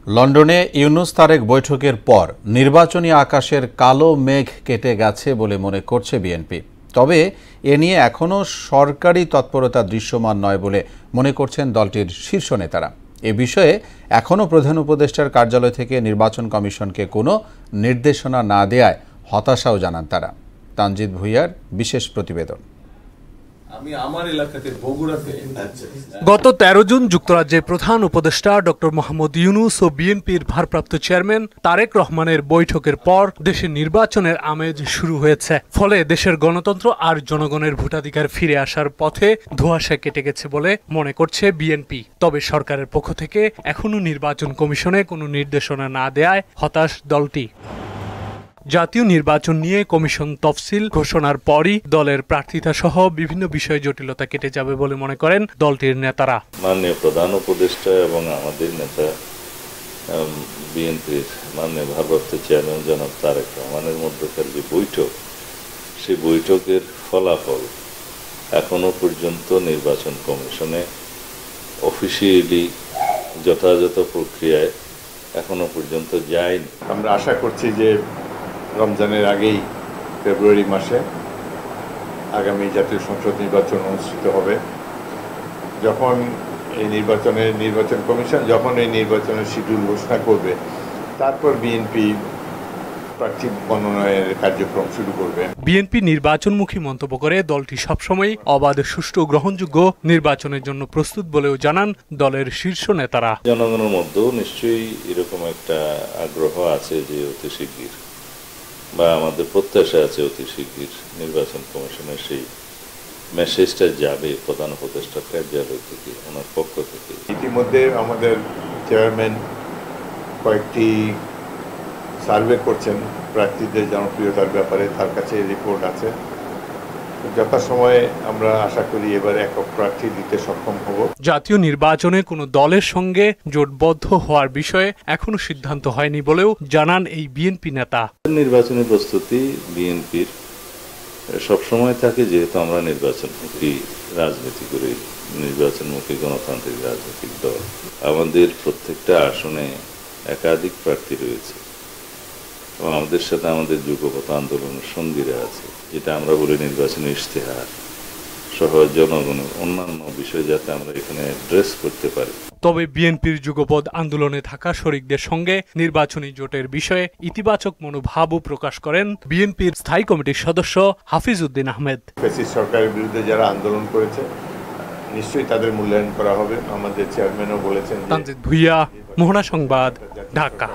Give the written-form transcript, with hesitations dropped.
লন্ডনে ইউনুস তারেক বৈঠকের পর নির্বাচনী আকাশের কালো মেঘ কেটে গেছে বলে মনে করছে বিএনপি। তবে এ নিয়ে এখনও সরকারি তৎপরতা দৃশ্যমান নয় বলে মনে করছেন দলটির শীর্ষ নেতারা। এ বিষয়ে এখনও প্রধান উপদেষ্টার কার্যালয় থেকে নির্বাচন কমিশনকে কোনো নির্দেশনা না দেয়ায় হতাশাও জানান তারা। তানজিদ ভুঁইয়ার বিশেষ প্রতিবেদন। গত ১৩ জুন যুক্তরাজ্যের প্রধান উপদেষ্টা ডক্টর মোহাম্মদ ইউনুস ও বিএনপির ভারপ্রাপ্ত চেয়ারম্যান তারেক রহমানের বৈঠকের পর দেশে নির্বাচনের আমেজ শুরু হয়েছে। ফলে দেশের গণতন্ত্র আর জনগণের ভোটাধিকার ফিরে আসার পথে ধোঁয়াশা কেটে গেছে বলে মনে করছে বিএনপি। তবে সরকারের পক্ষ থেকে এখনও নির্বাচন কমিশনে কোনো নির্দেশনা না দেয়ায় হতাশ দলটি। জাতীয় নির্বাচন নিয়ে কমিশন তফসিল ঘোষণার পরই দলের প্রার্থিতা সহ বিভিন্ন বিষয়ে জটিলতা কেটে যাবে বলে মনে করেন দলটির নেতারা। মাননীয় প্রধান উপদেষ্টা এবং আমাদের নেতা বিএনপির মাননীয় ভারপ্রাপ্ত চেয়ারম্যান জনাব তারেক রহমানের মধ্যকার যে বৈঠক, সেই বৈঠকের ফলাফল এখনো পর্যন্ত নির্বাচন কমিশনে অফিসিয়ালি যথাযথ প্রক্রিয়ায় এখনো পর্যন্ত যায়নি। আমরা আশা করছি যে রমজানের আগেই ফেব্রুয়ারি মাসে আগামী জাতীয় সংসদ নির্বাচন অনুষ্ঠিত হবে। যখন এই নির্বাচন কমিশন যখন এই নির্বাচনের শিডিউল ঘোষণা করবে, তারপর বিএনপি প্রার্থী মনোনয়নের কার্যক্রম শুরু করবে। বিএনপি নির্বাচনমুখী মন্তব্য করে দলটি সবসময় অবাধ, সুষ্ঠু, গ্রহণযোগ্য নির্বাচনের জন্য প্রস্তুত বলেও জানান দলের শীর্ষ নেতারা। জনগণের মধ্যেও নিশ্চয়ই এরকম একটা আগ্রহ আছে যে অতি শিগগির বা আমাদের প্রত্যাশা আছে অতি শিগগির নির্বাচন কমিশনের সেই মেসেজটা যাবে প্রধান উপদেষ্টার কার্যালয় থেকে, ওনার পক্ষ থেকে। ইতিমধ্যে আমাদের চেয়ারম্যান কয়েকটি সার্ভে করছেন প্রার্থীদের জনপ্রিয়তার ব্যাপারে, তার কাছে রিপোর্ট আছে। যথাসময়ে আমরা আশা করি এবার একক প্রার্থী দিতে সক্ষম হব। জাতীয় নির্বাচনে কোনো দলের সঙ্গে জোটবদ্ধ হওয়ার বিষয়ে এখনো সিদ্ধান্ত হয়নি বলেও জানান এই বিএনপি নেতা। নির্বাচনী প্রস্তুতি বিএনপির সবসময় থাকে, যেহেতু আমরা নির্বাচনমুখী রাজনীতি করি, নির্বাচনমুখী গণতান্ত্রিক রাজনৈতিক দল। আমাদের প্রত্যেকটা আসনে একাধিক প্রার্থী রয়েছে এবং আমাদের সাথে আমাদের যুগপৎ আন্দোলনের সঙ্গীরা আছে, যেটা আমরা বলি নির্বাচনী ইশতেহার সহ জনগণের অন্যান্য বিষয় যাতে আমরা এখানে অ্যাড্রেস করতে পারি। তবে বিএনপির যুগপৎ আন্দোলনে থাকা শরিকদের সঙ্গে নির্বাচনী জোটের বিষয়ে ইতিবাচক মনোভাবও প্রকাশ করেন বিএনপির স্থায়ী কমিটির সদস্য হাফিজ উদ্দিন আহমেদ। ফ্যাসিস্ট সরকারের বিরুদ্ধে যারা আন্দোলন করেছে নিশ্চয়ই তাদের মূল্যায়ন করা হবে। আমাদের চেয়ারম্যানও বলেছেন। তানজিদ ভুঁইয়া, মোহনা সংবাদ, ঢাকা।